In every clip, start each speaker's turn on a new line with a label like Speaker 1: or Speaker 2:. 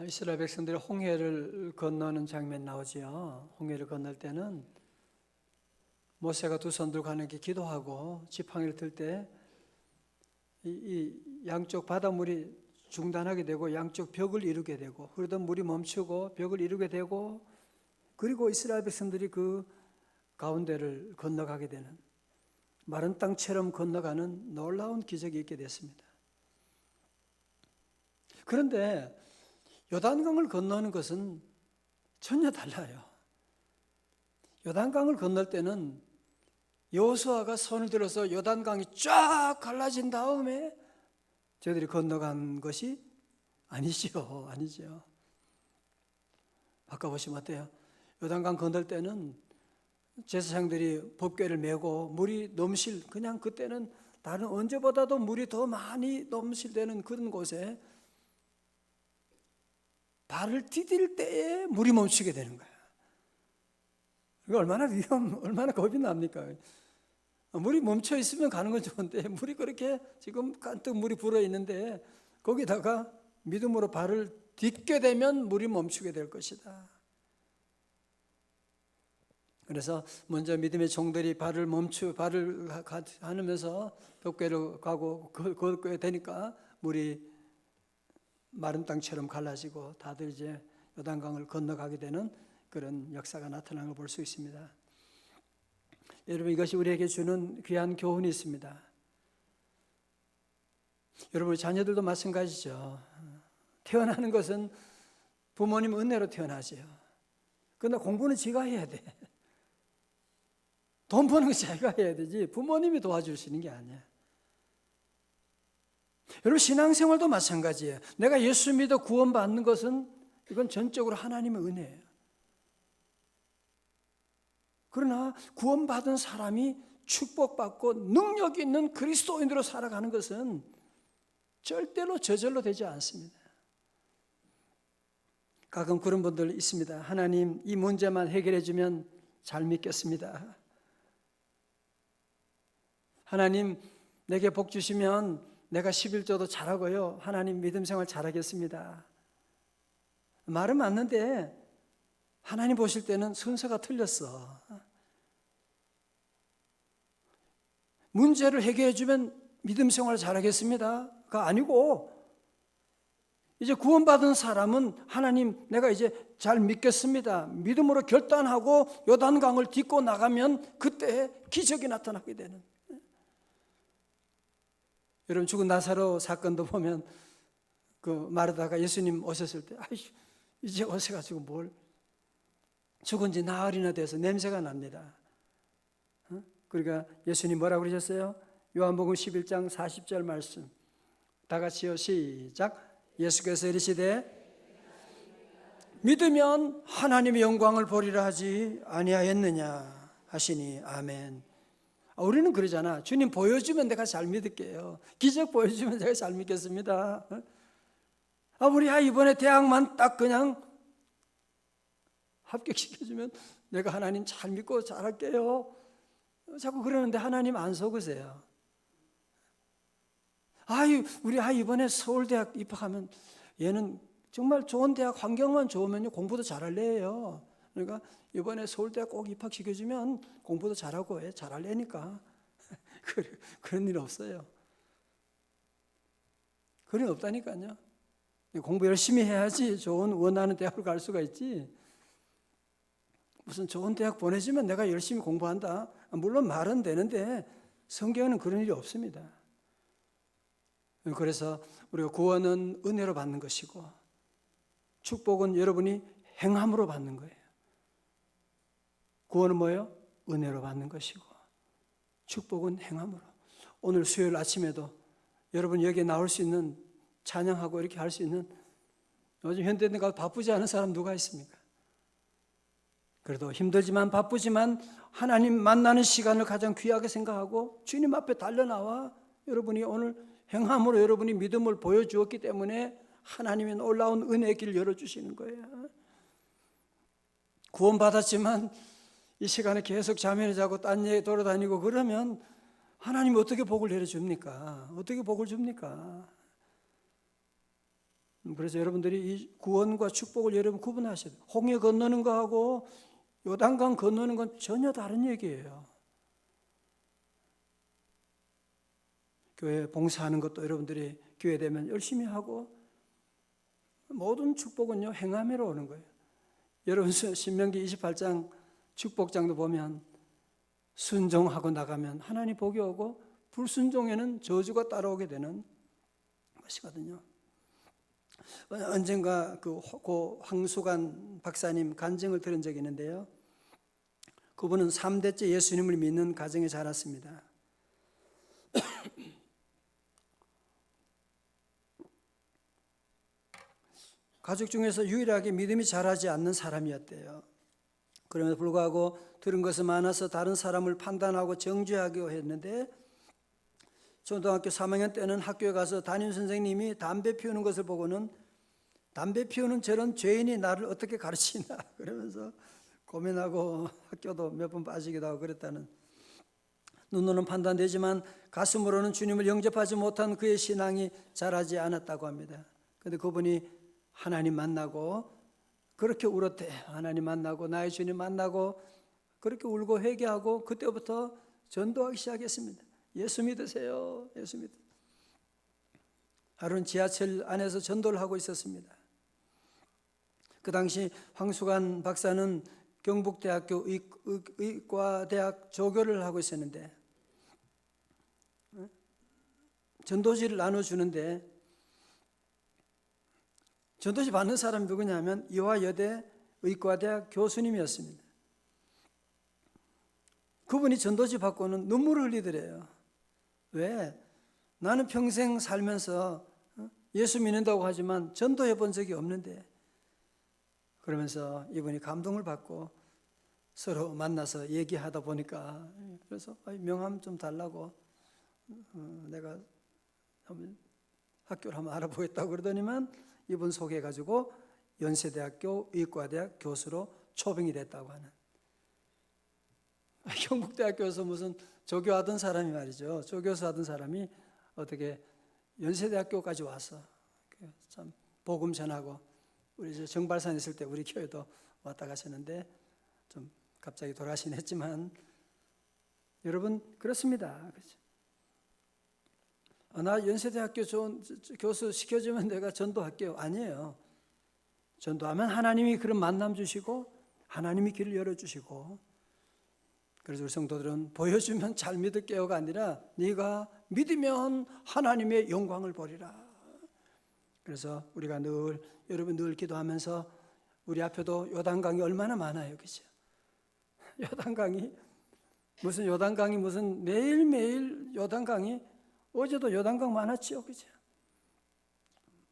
Speaker 1: 이스라엘 백성들이 홍해를 건너는 장면 나오지요. 홍해를 건널 때는 모세가 두 손 들고 하나님께 기도하고 지팡이를 들 때 이 양쪽 바닷물이 중단하게 되고 양쪽 벽을 이루게 되고 흐르던 물이 멈추고 벽을 이루게 되고 그리고 이스라엘 백성들이 그 가운데를 건너가게 되는 마른 땅처럼 건너가는 놀라운 기적이 있게 됐습니다. 그런데 요단강을 건너는 것은 전혀 달라요. 요단강을 건널 때는 여호수아가 손을 들어서 요단강이 쫙 갈라진 다음에 저희들이 건너간 것이 아니죠. 바꿔보시면 어때요? 요단강 건널 때는 제사장들이 법궤를 메고 물이 넘실, 그냥 그때는 다른 언제보다도 물이 더 많이 넘실되는 그런 곳에 발을 디딜 때에 물이 멈추게 되는 거야. 이거 얼마나 겁이 납니까? 물이 멈춰 있으면 가는 건 좋은데 물이 그렇게 지금 간뜩 물이 불어 있는데 거기다가 믿음으로 발을 딛게 되면 물이 멈추게 될 것이다. 그래서 먼저 믿음의 종들이 발을 하면서 벽궤로 가고 걷게 되니까 물이 마른 땅처럼 갈라지고 다들 이제 요단강을 건너가게 되는 그런 역사가 나타나는 걸 볼 수 있습니다. 여러분, 이것이 우리에게 주는 귀한 교훈이 있습니다. 여러분, 자녀들도 마찬가지죠. 태어나는 것은 부모님 은혜로 태어나죠. 그러나 공부는 지가 해야 돼. 돈 버는 거 자기가 해야 되지 부모님이 도와주시는 게 아니야. 여러분, 신앙생활도 마찬가지예요. 내가 예수 믿어 구원받는 것은 이건 전적으로 하나님의 은혜예요. 그러나 구원받은 사람이 축복받고 능력 있는 그리스도인으로 살아가는 것은 절대로 저절로 되지 않습니다. 가끔 그런 분들 있습니다. 하나님, 이 문제만 해결해 주면 잘 믿겠습니다. 하나님, 내게 복 주시면 내가 11조도 잘하고요. 하나님 믿음 생활 잘하겠습니다. 말은 맞는데 하나님 보실 때는 순서가 틀렸어. 문제를 해결해 주면 믿음 생활 잘하겠습니다가 아니고 이제 구원받은 사람은 하나님 내가 이제 잘 믿겠습니다. 믿음으로 결단하고 요단강을 딛고 나가면 그때 기적이 나타나게 되는. 여러분, 죽은 나사로 사건도 보면 그 마르다가 예수님 오셨을 때 이제 오셔가지고 뭘 죽은 지 나흘이나 돼서 냄새가 납니다. 그러니까 예수님 뭐라고 그러셨어요? 요한복음 11장 40절 말씀 다 같이요, 시작. 예수께서 이르시되 믿으면 하나님의 영광을 보리라 하지 아니하였느냐 하시니 아멘. 우리는 그러잖아. 주님 보여주면 내가 잘 믿을게요. 기적 보여주면 제가 잘 믿겠습니다. 우리 이번에 대학만 딱 그냥 합격시켜주면 내가 하나님 잘 믿고 잘할게요. 자꾸 그러는데 하나님 안 속으세요. 우리 이번에 서울대학 입학하면 얘는 정말 좋은 대학 환경만 좋으면 공부도 잘할래요. 그러니까 이번에 서울대학 꼭 입학시켜주면 공부도 잘하고 잘할래니까. 그런 일 없어요. 그런 일 없다니까요. 공부 열심히 해야지 좋은 원하는 대학을 갈 수가 있지. 무슨 좋은 대학 보내주면 내가 열심히 공부한다. 물론 말은 되는데 성경에는 그런 일이 없습니다. 그래서 우리가 구원은 은혜로 받는 것이고 축복은 여러분이 행함으로 받는 거예요. 구원은 뭐예요? 은혜로 받는 것이고 축복은 행함으로. 오늘 수요일 아침에도 여러분 여기에 나올 수 있는 찬양하고 이렇게 할 수 있는, 요즘 현대인들 가서 바쁘지 않은 사람 누가 있습니까? 그래도 힘들지만 바쁘지만 하나님 만나는 시간을 가장 귀하게 생각하고 주님 앞에 달려나와 여러분이 오늘 행함으로 여러분이 믿음을 보여주었기 때문에 하나님의 놀라운 은혜의 길을 열어주시는 거예요. 구원받았지만 이 시간에 계속 잠을 자고 딴 데 돌아다니고 그러면 하나님이 어떻게 복을 내려줍니까? 어떻게 복을 줍니까? 그래서 여러분들이 이 구원과 축복을 여러분 구분하셔야 돼요. 홍해 건너는 거하고 요단강 건너는 건 전혀 다른 얘기예요. 교회 봉사하는 것도 여러분들이 기회 되면 열심히 하고, 모든 축복은요 행함으로 오는 거예요. 여러분 신명기 28장 축복장도 보면 순종하고 나가면 하나님 복이 오고, 불순종에는 저주가 따라오게 되는 것이거든요. 언젠가 그 황수관 박사님 간증을 들은 적이 있는데요, 그분은 3대째 예수님을 믿는 가정에 자랐습니다. 가족 중에서 유일하게 믿음이 자라지 않는 사람이었대요. 그럼에도 불구하고 들은 것은 많아서 다른 사람을 판단하고 정죄하기도 했는데, 초등학교 3학년 때는 학교에 가서 담임 선생님이 담배 피우는 것을 보고는 담배 피우는 저런 죄인이 나를 어떻게 가르치나 그러면서 고민하고 학교도 몇 번 빠지기도 하고 그랬다는, 눈으로는 판단되지만 가슴으로는 주님을 영접하지 못한 그의 신앙이 자라지 않았다고 합니다. 그런데 그분이 하나님 만나고 그렇게 울었대. 하나님 만나고 나의 주님 만나고 그렇게 울고 회개하고 그때부터 전도하기 시작했습니다. 예수 믿으세요. 예수 믿으세요. 하루는 지하철 안에서 전도를 하고 있었습니다. 그 당시 황수관 박사는 경북대학교 의과대학 조교를 하고 있었는데, 전도지를 나눠주는데, 전도지 받는 사람이 누구냐면 이화여대 의과대학 교수님이었습니다. 그분이 전도지 받고는 눈물을 흘리더래요. 왜? 나는 평생 살면서 예수 믿는다고 하지만 전도해 본 적이 없는데. 그러면서 이분이 감동을 받고 서로 만나서 얘기하다 보니까, 그래서 명함 좀 달라고 내가 학교를 한번 알아보겠다고 그러더니만 이분 소개해가지고 연세대학교 의과대학 교수로 초빙이 됐다고 하는, 경북대학교에서 무슨 조교하던 사람이 말이죠, 조교수 하던 사람이 어떻게 연세대학교까지 와서 참 복음 전하고, 우리 이제 정발산 있을 때 우리 교회도 왔다 가셨는데 좀 갑자기 돌아가신 했지만, 여러분 그렇습니다. 그렇죠? 나 연세대학교 좋은 교수 시켜주면 내가 전도할게요. 아니에요. 전도하면 하나님이 그런 만남 주시고 하나님이 길을 열어주시고, 그래서 우리 성도들은 보여주면 잘 믿을게요가 아니라 네가 믿으면 하나님의 영광을 보리라. 그래서 우리가 늘, 여러분 늘 기도하면서, 우리 앞에도 요단강이 얼마나 많아요. 그죠? 요단강이 무슨 요단강이 무슨 매일매일 요단강이, 어제도 요단강 많았죠. 그죠?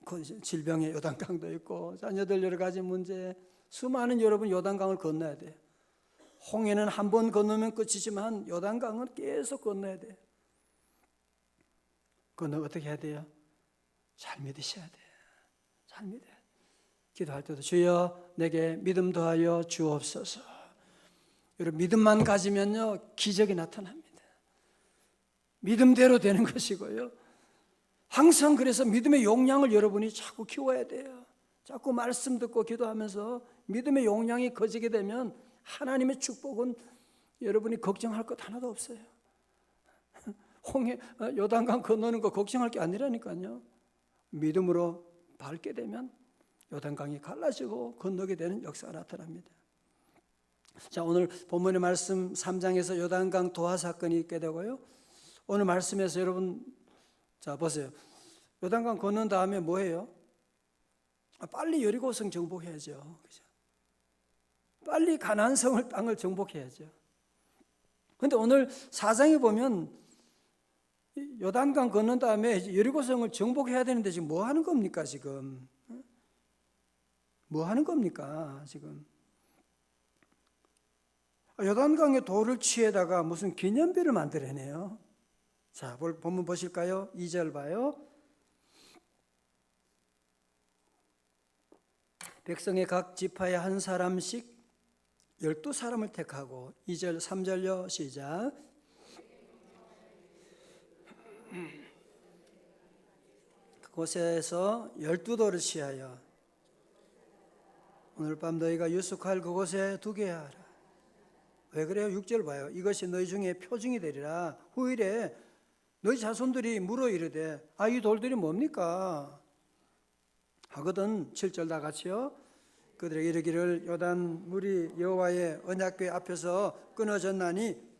Speaker 1: 그 질병의 요단강도 있고 자녀들 여러 가지 문제, 수많은 여러분 요단강을 건너야 돼요. 홍해는 한 번 건너면 끝이지만 요단강은 계속 건너야 돼요. 건너 어떻게 해야 돼요? 잘 믿으셔야 돼요. 잘 믿어야 돼요. 기도할 때도 주여 내게 믿음 더하여 주옵소서. 여러분 믿음만 가지면요 기적이 나타납니다. 믿음대로 되는 것이고요. 항상 그래서 믿음의 용량을 여러분이 자꾸 키워야 돼요. 자꾸 말씀 듣고 기도하면서 믿음의 용량이 커지게 되면 하나님의 축복은 여러분이 걱정할 것 하나도 없어요. 홍해 요단강 건너는 거 걱정할 게 아니라니까요. 믿음으로 밟게 되면 요단강이 갈라지고 건너게 되는 역사가 나타납니다. 자, 오늘 본문의 말씀 3장에서 요단강 도하 사건이 있게 되고요. 오늘 말씀에서 여러분 자 보세요. 요단강 건넌 다음에 뭐예요? 빨리 여리고성 정복해야죠. 그죠? 빨리 가나안 성을 땅을 정복해야죠. 그런데 오늘 4장에 보면 요단강 건넌 다음에 여리고성을 정복해야 되는데 지금 뭐 하는 겁니까 지금? 뭐 하는 겁니까 지금? 요단강의 돌을 취해다가 무슨 기념비를 만들어내요. 자, 본문 보실까요? 2절 봐요. 백성의 각 지파에 한 사람씩 12사람을 택하고 2절 3절요 시작. 곳에서 12돌을 취하여 오늘 밤 너희가 유숙할 그곳에 두게 하라. 왜 그래요? 6절 봐요. 이것이 너희 중에 표징이 되리라. 후일에 너희 자손들이 물어 이르되 이 돌들이 뭡니까? 하거든. 7절 다 같이요. 그들에게 이르기를 요단 물이 여호와의 언약궤 앞에서 끊어졌나니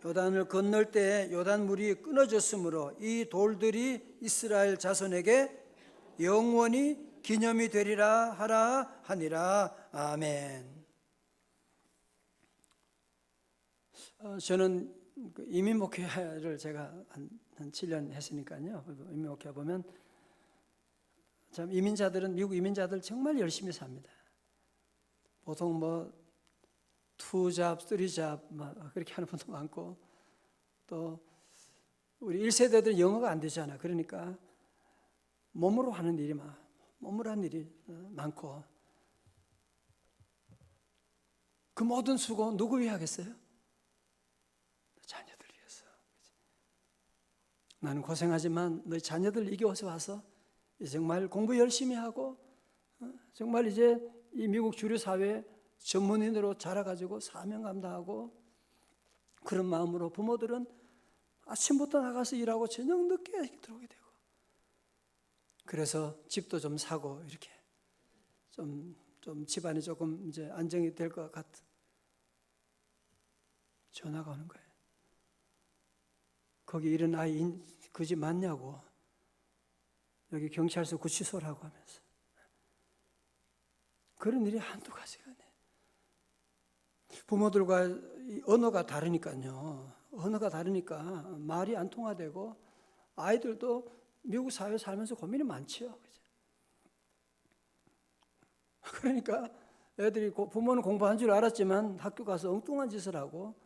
Speaker 1: 요단을 건널 때 요단 물이 끊어졌으므로 이 돌들이 이스라엘 자손에게 영원히 기념이 되리라 하라 하니라. 아멘. 저는 이민 목회를 제가 한 7년 했으니까요. 이민 목회 보면 참 이민자들은, 미국 이민자들 정말 열심히 삽니다. 보통 뭐 투잡, 쓰리잡 그렇게 하는 분도 많고, 또 우리 1세대들은 영어가 안 되잖아. 그러니까 몸으로 하는 일이 몸으로 하는 일이 많고, 그 모든 수고 누구 위해 하겠어요? 자녀들 위해서. 나는 고생하지만 너희 자녀들 이곳에 와서 정말 공부 열심히 하고 정말 이제 이 미국 주류 사회 전문인으로 자라가지고 사명 감당하고, 그런 마음으로 부모들은 아침부터 나가서 일하고 저녁 늦게 들어오게 되고, 그래서 집도 좀 사고 이렇게 좀 집안이 조금 이제 안정이 될 것 같은 전화가 오는 거예요. 거기 이런 아이 그 집 맞냐고, 여기 경찰서 구치소라고 하면서. 그런 일이 한두 가지가 아니에요. 부모들과 언어가 다르니까요. 언어가 다르니까 말이 안 통하되고, 아이들도 미국 사회 살면서 고민이 많지요. 그러니까 애들이 부모는 공부한 줄 알았지만 학교 가서 엉뚱한 짓을 하고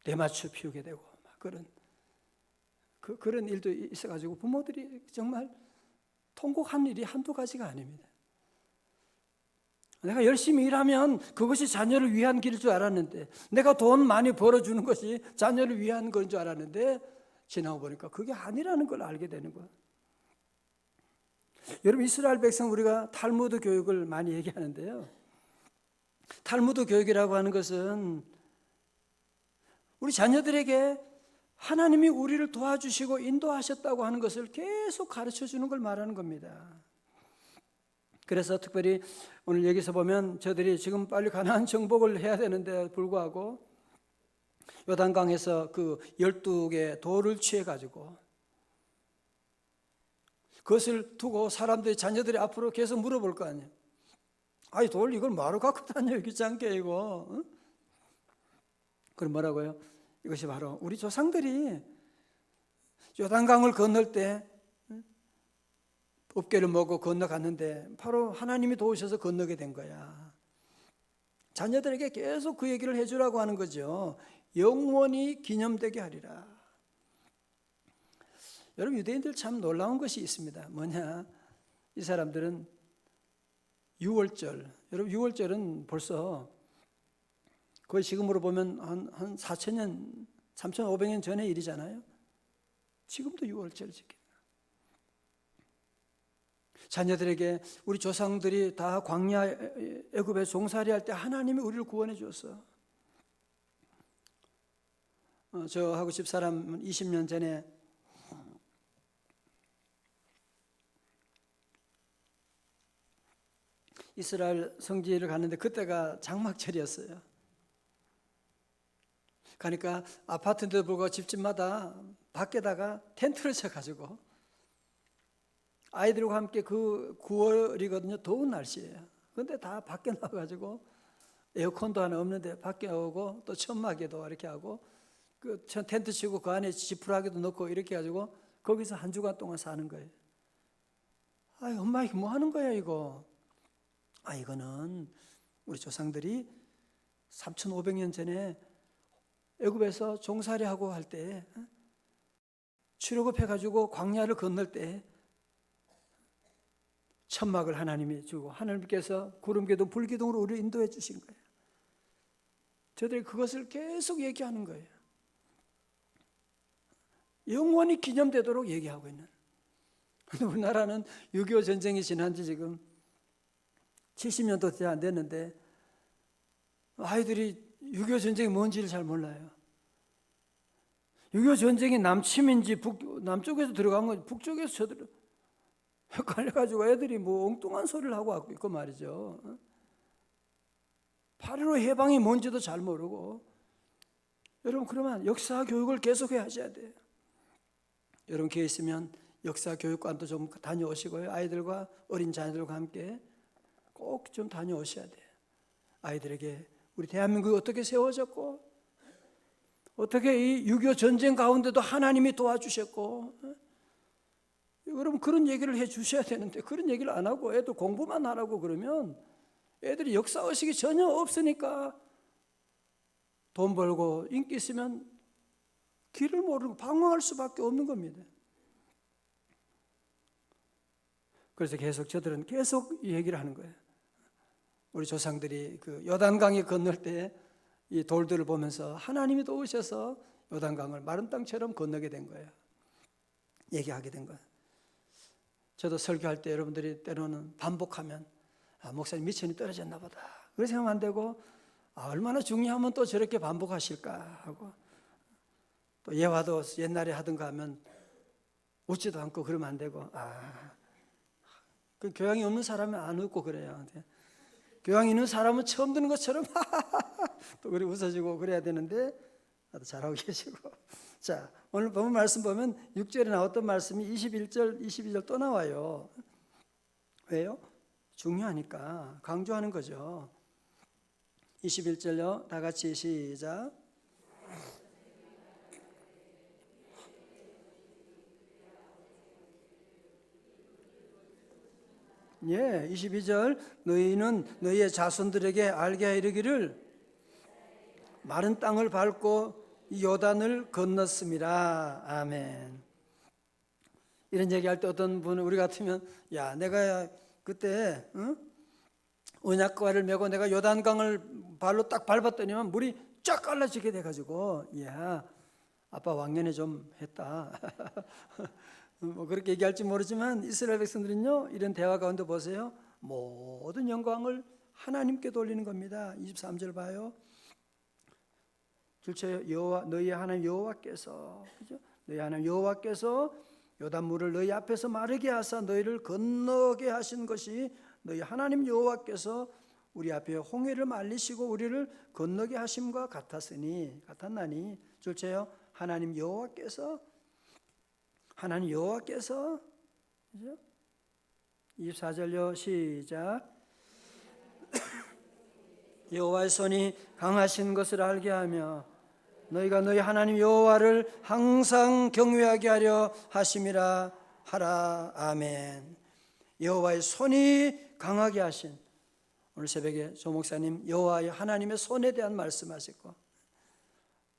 Speaker 1: 대마초 피우게 되고 그런 일도 있어가지고 부모들이 정말 통곡한 일이 한두 가지가 아닙니다. 내가 열심히 일하면 그것이 자녀를 위한 길일 줄 알았는데, 내가 돈 많이 벌어주는 것이 자녀를 위한 건 줄 알았는데, 지나고 보니까 그게 아니라는 걸 알게 되는 거예요. 여러분, 이스라엘 백성, 우리가 탈무드 교육을 많이 얘기하는데요, 탈무드 교육이라고 하는 것은 우리 자녀들에게 하나님이 우리를 도와주시고 인도하셨다고 하는 것을 계속 가르쳐 주는 걸 말하는 겁니다. 그래서 특별히 오늘 여기서 보면 저들이 지금 빨리 가나안 정복을 해야 되는데 불구하고 요단강에서 그 12개 돌을 취해가지고 그것을 두고 사람들이, 자녀들이 앞으로 계속 물어볼 거 아니에요. 아이 돌 이걸 뭐하러 갖고 다녀, 귀찮게 이거. 응? 그럼 뭐라고요? 이것이 바로 우리 조상들이 요단강을 건널 때 읍계를 먹고 건너갔는데 바로 하나님이 도우셔서 건너게 된 거야. 자녀들에게 계속 그 얘기를 해주라고 하는 거죠. 영원히 기념되게 하리라. 여러분, 유대인들 참 놀라운 것이 있습니다. 뭐냐, 이 사람들은 6월절, 여러분 6월절은 벌써 거의 지금으로 보면 한 4,000년, 3,500년 전의 일이잖아요. 지금도 6월절을 지킵니다. 자녀들에게 우리 조상들이 다 광야 애굽에 종살이 할 때 하나님이 우리를 구원해 주었어. 저하고 집사람은 20년 전에 이스라엘 성지를 갔는데 그때가 장막철이었어요. 가니까 아파트인데도 불구하고 집집마다 밖에다가 텐트를 쳐가지고 아이들과 함께, 그 9월이거든요. 더운 날씨예요. 그런데 다 밖에 나와가지고 에어컨도 하나 없는데 밖에 오고, 또 천막에도 이렇게 하고, 그 텐트 치고 그 안에 지푸라기도 넣고 이렇게 해가지고 거기서 한 주간 동안 사는 거예요. 엄마 이거 뭐 하는 거야 이거? 이거는 우리 조상들이 3,500년 전에 애굽에서 종살이하고 할 때 출애굽해가지고 광야를 건널 때 천막을 하나님이 주고 하나님께서 구름기둥 불기둥으로 우리를 인도해 주신 거예요. 저들이 그것을 계속 얘기하는 거예요. 영원히 기념되도록 얘기하고 있는. 우리나라는 6.25 전쟁이 지난 지 지금 70년도 채 안 됐는데 아이들이 6.25 전쟁이 뭔지를 잘 몰라요. 6.25 전쟁이 남침인지 남쪽에서 들어간 건지 북쪽에서 저들은 헷갈려가지고 애들이 뭐 엉뚱한 소리를 하고 있고 말이죠. 8.15 해방이 뭔지도 잘 모르고. 여러분, 그러면 역사 교육을 계속해 하셔야 돼요. 여러분 기회 있으면 역사 교육관도 좀 다녀오시고요. 아이들과 어린 자녀들과 함께 꼭 좀 다녀오셔야 돼요. 아이들에게 우리 대한민국이 어떻게 세워졌고 어떻게 이 6.25 전쟁 가운데도 하나님이 도와주셨고, 여러분 그런 얘기를 해 주셔야 되는데 그런 얘기를 안 하고 애들 공부만 하라고 그러면 애들이 역사의식이 전혀 없으니까 돈 벌고 인기 있으면 길을 모르고 방황할 수밖에 없는 겁니다. 그래서 계속 저들은 계속 이 얘기를 하는 거예요. 우리 조상들이 그 요단강에 건널 때 이 돌들을 보면서 하나님이 도우셔서 요단강을 마른 땅처럼 건너게 된 거예요. 얘기하게 된 거예요. 저도 설교할 때 여러분들이 때로는 반복하면 목사님 미천이 떨어졌나 보다 그렇게 생각하면 안 되고, 얼마나 중요하면 또 저렇게 반복하실까 하고, 또 예화도 옛날에 하던가 하면 웃지도 않고 그러면 안 되고, 그 교양이 없는 사람은 안 웃고 그래요. 교양 있는 사람은 처음 듣는 것처럼 또 그리 웃어주고 그래야 되는데 나도 잘하고 계시고. 자, 오늘 본문 말씀 보면 6절에 나왔던 말씀이 21절, 22절 또 나와요. 왜요? 중요하니까 강조하는 거죠. 21절요. 다 같이 시작. 예, 22절. 너희는 너희의 자손들에게 알게 하여 이르기를 마른 땅을 밟고 이 요단을 건넜습니다. 아멘. 이런 얘기할 때 어떤 분은 우리 같으면, 야, 내가 그때 언약궤를 메고 내가 요단강을 발로 딱 밟았더니만 물이 쫙 갈라지게 돼가지고, 야, 아빠 왕년에 좀 했다. 뭐 그렇게 얘기할지 모르지만 이스라엘 백성들은요, 이런 대화 가운데 보세요. 모든 영광을 하나님께 돌리는 겁니다. 23절 봐요. 둘째, 여호와 너희 하나님 여호와께서, 그죠? 너희 하나님 여호와께서 요단물을 너희 앞에서 마르게 하사 너희를 건너게 하신 것이 너희 하나님 여호와께서 우리 앞에 홍해를 말리시고 우리를 건너게 하심과 같았나니. 둘째요, 하나님 여호와께서 그죠? 24절요. 시작. 여호와의 손이 강하신 것을 알게 하며 너희가 너희 하나님 여호와를 항상 경외하게 하려 하심이라 하라. 아멘. 여호와의 손이 강하게 하신, 오늘 새벽에 조 목사님 여호와의 하나님의 손에 대한 말씀하셨고,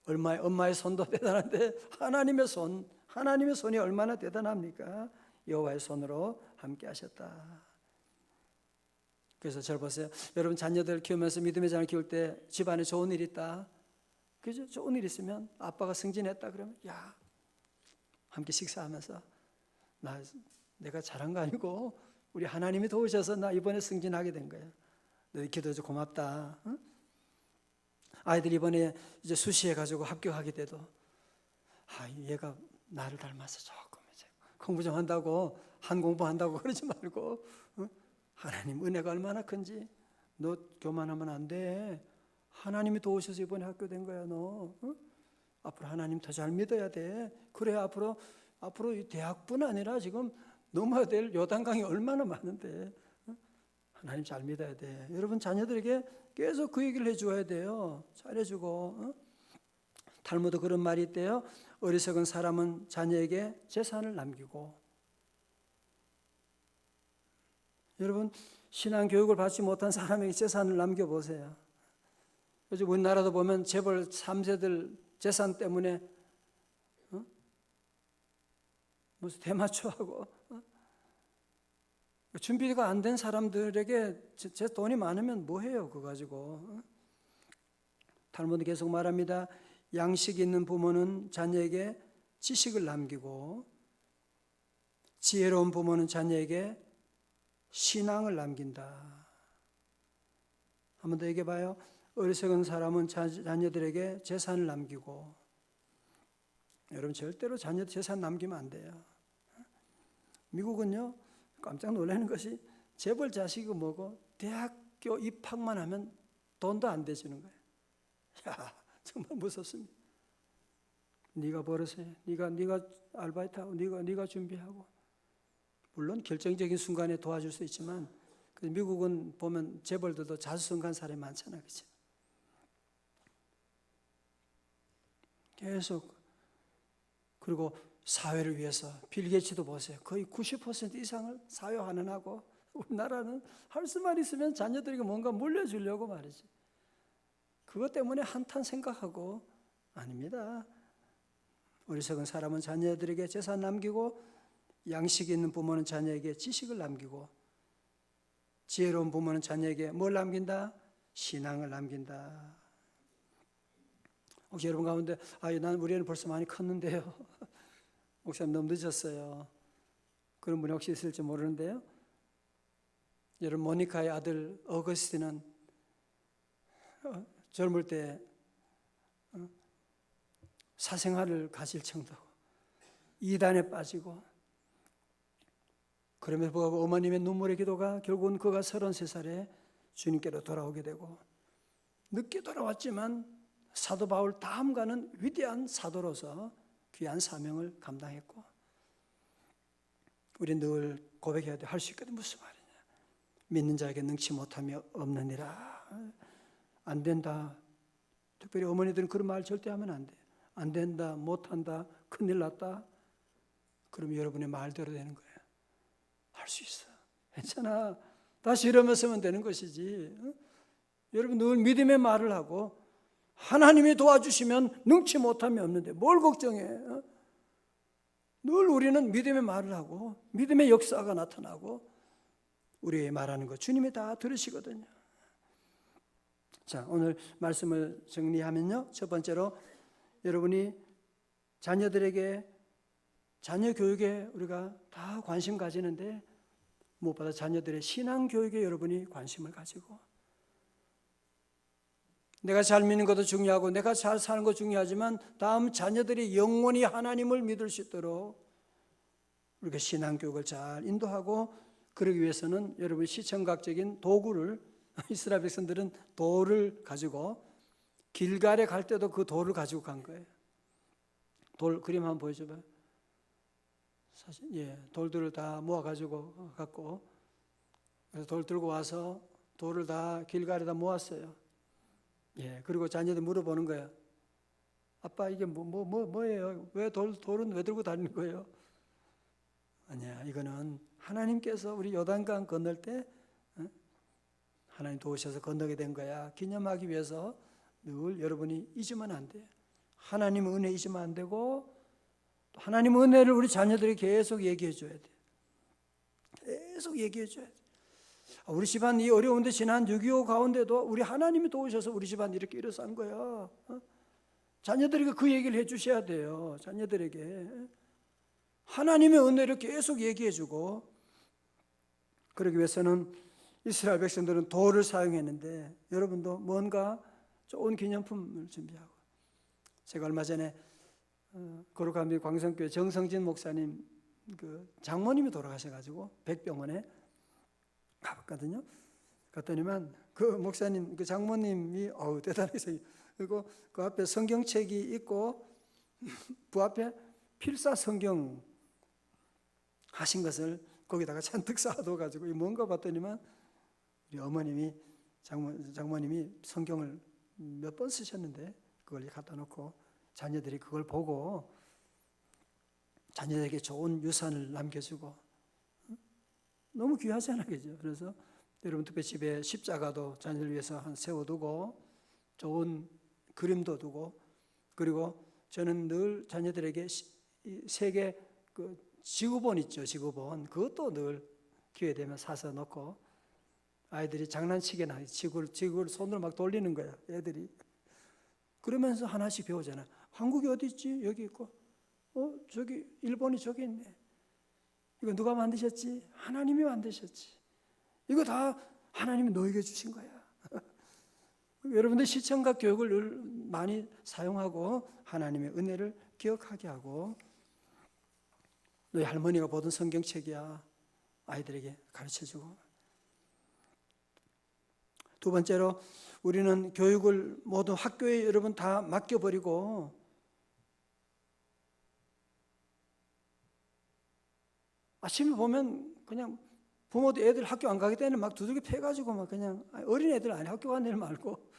Speaker 1: 엄마의 손도 대단한데 하나님의 손이 얼마나 대단합니까? 여호와의 손으로 함께 하셨다. 그래서 저를 보세요. 여러분 자녀들 키우면서 믿음의 자녀를 키울 때 집안에 좋은 일 있다, 그죠? 좋은 일 있으면 아빠가 승진했다 그러면, 야, 함께 식사하면서 내가 잘한 거 아니고 우리 하나님이 도우셔서 나 이번에 승진하게 된 거야. 너희 기도해줘 고맙다. 응? 아이들 이번에 이제 수시해가지고 합격하게 돼도, 얘가 나를 닮아서 조금 이제 공부 좀 한다고 한 공부한다고 그러지 말고, 응? 하나님 은혜가 얼마나 큰지, 너 교만하면 안 돼. 하나님이 도우셔서 이번에 학교 된 거야. 너 앞으로 하나님 더 잘 믿어야 돼. 그래야 앞으로 이 대학뿐 아니라 지금 넘어야 될 요단강이 얼마나 많은데 하나님 잘 믿어야 돼. 여러분 자녀들에게 계속 그 얘기를 해줘야 돼요. 잘해주고. 탈무드 그런 말이 있대요. 어리석은 사람은 자녀에게 재산을 남기고. 여러분 신앙 교육을 받지 못한 사람에게 재산을 남겨보세요. 요즘 우리나라도 보면 재벌 3세들 재산 때문에 무슨 대마초하고 준비가 안 된 사람들에게 제 돈이 많으면 뭐해요 그거 가지고. 탈무드 계속 말합니다. 양식 있는 부모는 자녀에게 지식을 남기고 지혜로운 부모는 자녀에게 신앙을 남긴다. 한 번 더 얘기해 봐요. 어리석은 사람은 자녀들에게 재산을 남기고, 여러분 절대로 자녀 재산 남기면 안 돼요. 미국은요 깜짝 놀라는 것이 재벌 자식이 뭐고 대학교 입학만 하면 돈도 안 대주는 거예요. 야, 정말 무섭습니다. 네가 벌어서 해. 네가 알바이트하고 네가 준비하고, 물론 결정적인 순간에 도와줄 수 있지만 미국은 보면 재벌들도 자수성가한 사람이 많잖아요. 그렇죠? 계속. 그리고 사회를 위해서 빌 게이츠도 보세요. 거의 90% 이상을 사회 환원하고, 우리나라는 할 수만 있으면 자녀들에게 뭔가 물려주려고 말이지. 그것 때문에 한탄 생각하고, 아닙니다. 어리석은 사람은 자녀들에게 재산 남기고, 양식 있는 부모는 자녀에게 지식을 남기고, 지혜로운 부모는 자녀에게 뭘 남긴다? 신앙을 남긴다. 혹시 여러분 가운데 난 우리 애는 벌써 많이 컸는데요, 목사님 너무 늦었어요, 그런 분이 혹시 있을지 모르는데요, 여러분 모니카의 아들 어거스틴은 젊을 때 사생활을 가질 정도고 이단에 빠지고, 그럼에도 불구하고 어머님의 눈물의 기도가 결국은 그가 33살에 주님께로 돌아오게 되고, 늦게 돌아왔지만 사도 바울 다음가는 위대한 사도로서 귀한 사명을 감당했고, 우리 늘 고백해야 돼. 할 수 있거든. 무슨 말이냐, 믿는 자에게 능치 못함이 없느니라. 안 된다. 특별히 어머니들은 그런 말 절대 하면 안 돼. 안 된다, 못한다, 큰일 났다, 그러면 여러분의 말대로 되는 거예요. 할 수 있어, 괜찮아, 다시 일어나서면 되는 것이지. 여러분 늘 믿음의 말을 하고, 하나님이 도와주시면 능치 못함이 없는데 뭘 걱정해. 늘 우리는 믿음의 말을 하고 믿음의 역사가 나타나고, 우리의 말하는 거 주님이 다 들으시거든요. 자, 오늘 말씀을 정리하면요, 첫 번째로 여러분이 자녀들에게, 자녀 교육에 우리가 다 관심 가지는데 무엇보다 자녀들의 신앙 교육에 여러분이 관심을 가지고, 내가 잘 믿는 것도 중요하고 내가 잘 사는 것도 중요하지만 다음 자녀들이 영원히 하나님을 믿을 수 있도록 우리가 신앙 교육을 잘 인도하고, 그러기 위해서는 여러분 시청각적인 도구를, 이스라엘 백성들은 돌을 가지고 길갈에 갈 때도 그 돌을 가지고 간 거예요. 돌 그림 한번 보여줘봐요. 사실 돌들을 다 모아가지고 갔고, 그래서 돌 들고 와서 돌을 다 길갈에다 모았어요. 그리고 자녀들 물어보는 거예요. 아빠 이게 뭐예요? 왜 돌은 왜 들고 다니는 거예요? 아니야, 이거는 하나님께서 우리 요단강 건널 때 하나님 도우셔서 건너게 된 거야. 기념하기 위해서 늘 여러분이 잊으면 안 돼요. 하나님의 은혜 잊으면 안 되고, 하나님의 은혜를 우리 자녀들이 계속 얘기해 줘야 돼. 계속 얘기해 줘야 돼. 우리 집안 이 어려운데 지난 6.25 가운데도 우리 하나님이 도우셔서 우리 집안 이렇게 일어선 거야. 자녀들에게 그 얘기를 해 주셔야 돼요. 자녀들에게 하나님의 은혜를 계속 얘기해 주고, 그러기 위해서는 이스라엘 백성들은 돌을 사용했는데 여러분도 뭔가 좋은 기념품을 준비하고, 제가 얼마 전에 거룩한 광성교회 정성진 목사님 그 장모님이 돌아가셔가지고 백병원에 가봤거든요. 갔더니만 그 목사님, 그 장모님이 대단해서, 그리고 그 앞에 성경책이 있고 그 앞에 필사 성경 하신 것을 거기다가 잔뜩 쌓아둬가지고 뭔가 봤더니만 우리 어머님이 장모님이 성경을 몇 번 쓰셨는데 그걸 갖다 놓고 자녀들이 그걸 보고 자녀에게 좋은 유산을 남겨주고, 너무 귀하잖아요, 그죠? 그래서 여러분 특별히 집에 십자가도 자녀를 위해서 한 세워두고, 좋은 그림도 두고, 그리고 저는 늘 자녀들에게 세계 그 지구본 있죠, 지구본, 그것도 늘 기회 되면 사서 놓고, 아이들이 장난치게나 지구를 손으로 막 돌리는 거야, 애들이. 그러면서 하나씩 배우잖아. 한국이 어디 있지? 여기 있고. 저기 일본이 저기 있네. 이거 누가 만드셨지? 하나님이 만드셨지. 이거 다 하나님이 너에게 주신 거야. 여러분들 시청각 교육을 늘 많이 사용하고 하나님의 은혜를 기억하게 하고, 너희 할머니가 보던 성경책이야 아이들에게 가르쳐주고. 두 번째로 우리는 교육을 모두 학교에 여러분 다 맡겨버리고 아침에 보면 그냥 부모도 애들 학교 안 가기 때문에 막 두들겨 패가지고 막 그냥 어린 애들 아니 학교 가는 애들 말고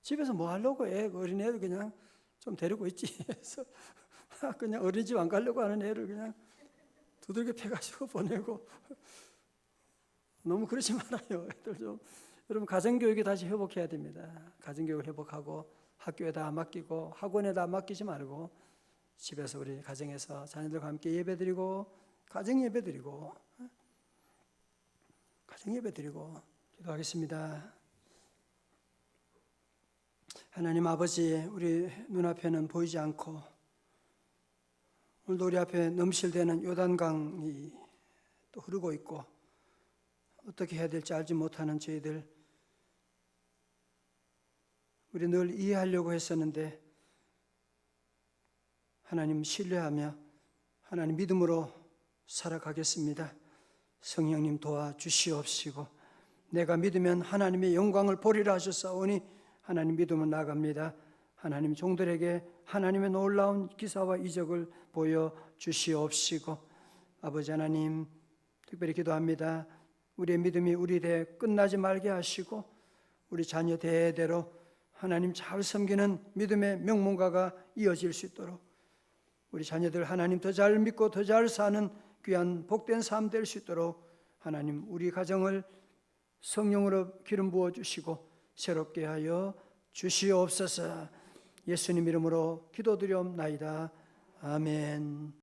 Speaker 1: 집에서 뭐 하려고 어린 애들 그냥 좀 데리고 있지 해서 그냥 어린이집 안 가려고 하는 애를 그냥 두들겨 패가지고 보내고. 너무 그러지 말아요. 애들 좀 여러분 가정교육이 다시 회복해야 됩니다. 가정교육을 회복하고 학교에다 맡기고 학원에다 맡기지 말고 집에서 우리 가정에서 자녀들과 함께 예배드리고 가정 예배드리고 기도하겠습니다. 하나님 아버지, 우리 눈앞에는 보이지 않고 오늘도 우리 앞에 넘실대는 요단강이 또 흐르고 있고 어떻게 해야 될지 알지 못하는 저희들, 우리 늘 이해하려고 했었는데 하나님 신뢰하며 하나님 믿음으로 살아가겠습니다. 성령님 도와주시옵시고 내가 믿으면 하나님의 영광을 보리라 하셨사오니 하나님 믿음은 나갑니다. 하나님 종들에게 하나님의 놀라운 기사와 이적을 보여주시옵시고 아버지 하나님 특별히 기도합니다. 우리의 믿음이 우리 대에 끝나지 말게 하시고 우리 자녀 대대로 하나님 잘 섬기는 믿음의 명문가가 이어질 수 있도록 우리 자녀들 하나님 더 잘 믿고 더 잘 사는 귀한 복된 삶 될 수 있도록 하나님 우리 가정을 성령으로 기름 부어주시고 새롭게 하여 주시옵소서. 예수님 이름으로 기도드리옵나이다. 아멘.